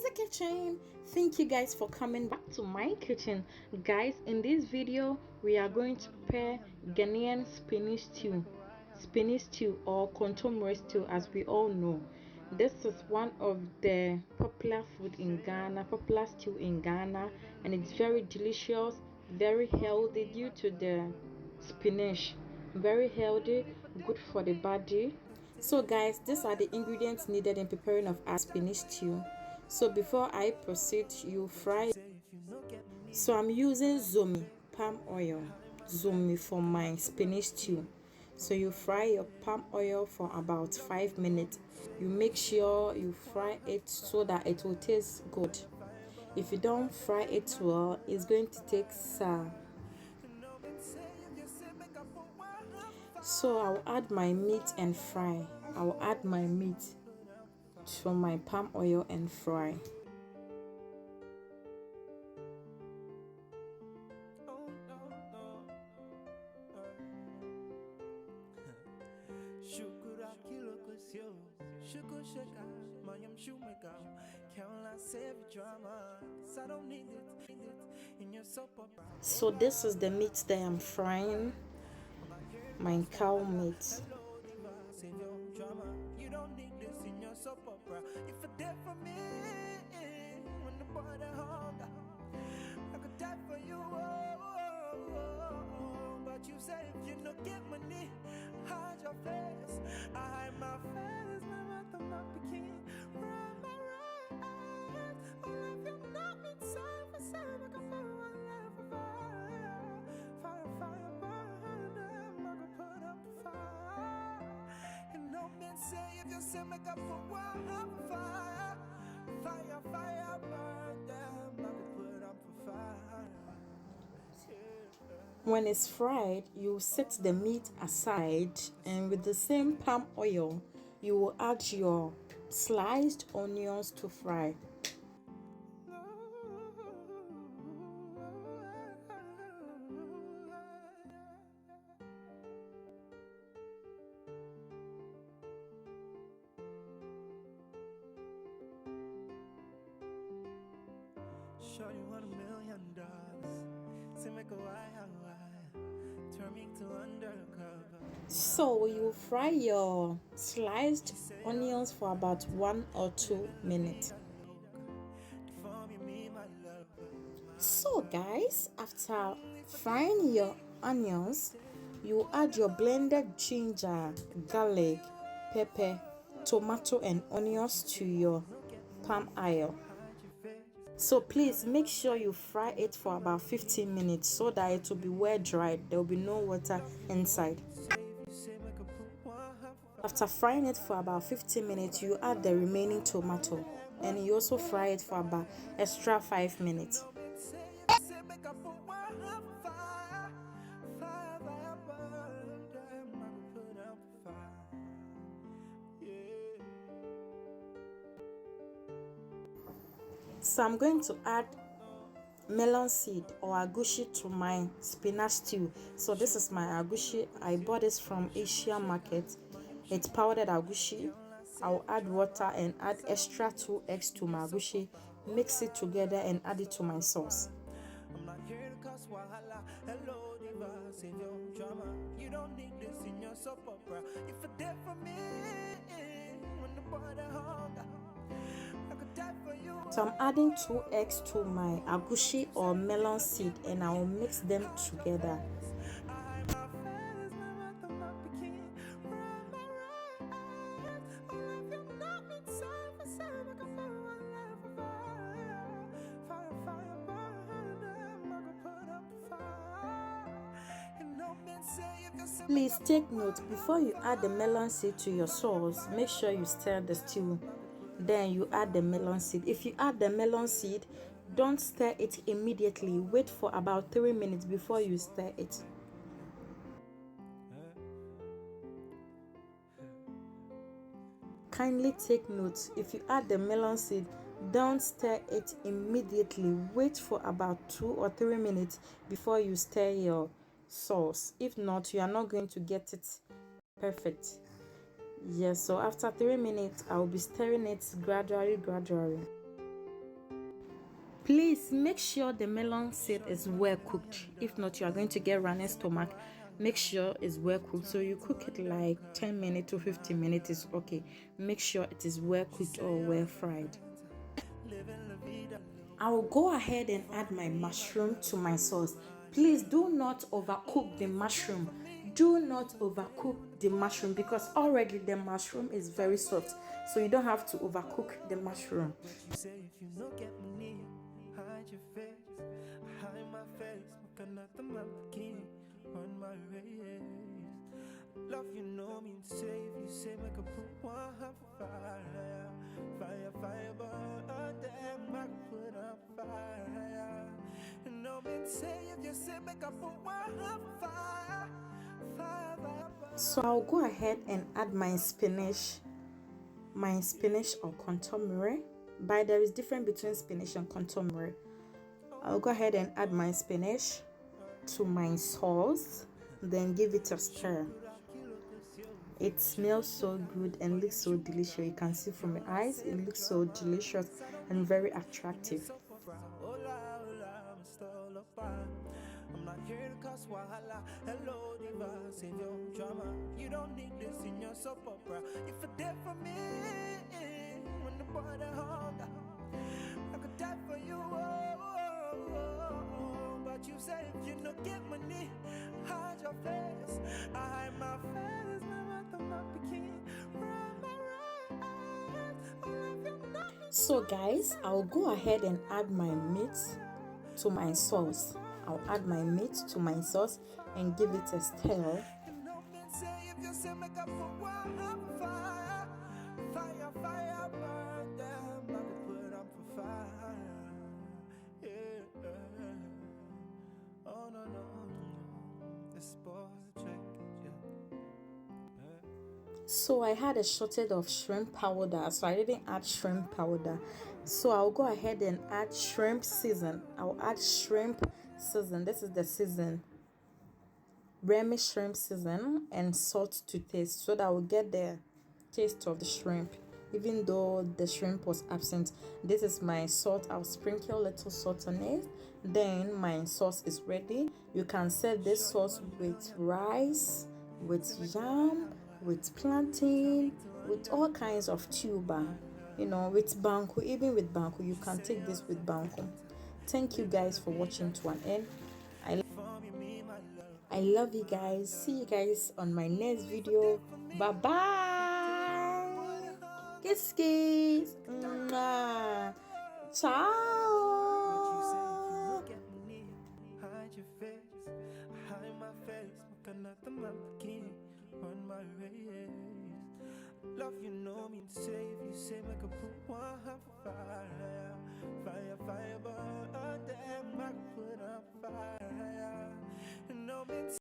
the kitchen. Thank you guys for coming back to my kitchen. Guys, in this video we are going to prepare Ghanaian spinach stew or contemporary stew, as we all know. This is one of the popular food in Ghana, popular stew in Ghana, and it's very delicious, very healthy due to the spinach. Very healthy, good for the body. So guys, these are the ingredients needed in preparing of our spinach stew. So before I proceed, you fry. So I'm using zomi palm oil, zomi, for my spinach stew. So you fry your palm oil for about 5 minutes. You make sure you fry it so that it will taste good. If you don't fry it well, it's going to take sour. So I'll add my meat and fry. I'll add my meat to my palm oil and fry. So this is the meat that I'm frying, my cow meat. When it's fried, you set the meat aside, and with the same palm oil, you will add your sliced onions to fry. Show you $1 million. Make a turn me to undercover. So you fry your sliced onions for about 1 or 2 minutes. So guys, after frying your onions, you add your blended ginger, garlic, pepper, tomato and onions to your palm oil. So please make sure you fry it for about 15 minutes so that it will be well dried. There will be no water inside. After frying it for about 15 minutes, you add the remaining tomato and you also fry it for about extra 5 minutes. So I'm going to add melon seed or egusi to my spinach stew. So this is my egusi. I bought this from Asia market. It's powdered egusi. I'll add water and add extra 2 eggs to my egusi. Mix it together and add it to my sauce. So I'm adding 2 eggs to my egusi or melon seed and I will mix them together. Please take note, before you add the melon seed to your sauce, make sure you stir the stew. Then you add the melon seed. If you add the melon seed, don't stir it immediately. Wait for about 3 minutes before you stir it. Kindly take note, if you add the melon seed, don't stir it immediately. Wait for about 2 or 3 minutes before you stir your sauce. If not, you are not going to get it perfect. Yes, so after 3 minutes, I'll be stirring it gradually. Please make sure the melon seed is well cooked. If not, you are going to get running stomach. Make sure it's well cooked. So you cook it like 10 minutes to 15 minutes is okay. Make sure it is well cooked or well fried. I will go ahead and add my mushroom to my sauce. Please do not overcook the mushroom. Do not overcook the mushroom because already the mushroom is very soft. So you don't have to overcook the mushroom. Say if you no get money, hide your face, hide my face, makanata mamaki on my race. Love you know me save you say make a put one half fire, fire, fire, but a damn I put up fire. You know me say if you say make a put one half fire, fire, fire. So I'll go ahead and add my spinach or contomere. But there is difference between spinach and contomere. I'll go ahead and add my spinach to my sauce, then give it a stir. It smells so good and looks so delicious. You can see from your eyes, it looks so delicious and very attractive. I'm not here to cause wahala. Hello, diva, save your drama. You don't need this in your soap opera. If you're there for me, when the border hunger, I could die for you. But you say if you don't get money, hide your face. I hide my face, never my bikini. So guys, I'll go ahead and add my meat to my sauce. I'll add my meat to my sauce and give it a stir. So I had a shortage of shrimp powder, so I didn't add shrimp powder. So I'll go ahead and add shrimp season. I'll add shrimp season. This is the season. Remy shrimp season and salt to taste so that I will get the taste of the shrimp. Even though the shrimp was absent, this is my salt. I'll sprinkle a little salt on it. Then my sauce is ready. You can serve this sauce with rice, with yam, with plantain, with all kinds of tuber, with banku. Even with banku, you can take this with banku. Thank you guys for watching to an end. I love you guys. See you guys on my next video. Bye bye. Kiss kiss. Mwah. Ciao. On my race. Love you know me save you say make a put one half fire, fire, fire, but a damn I put up fire. You know me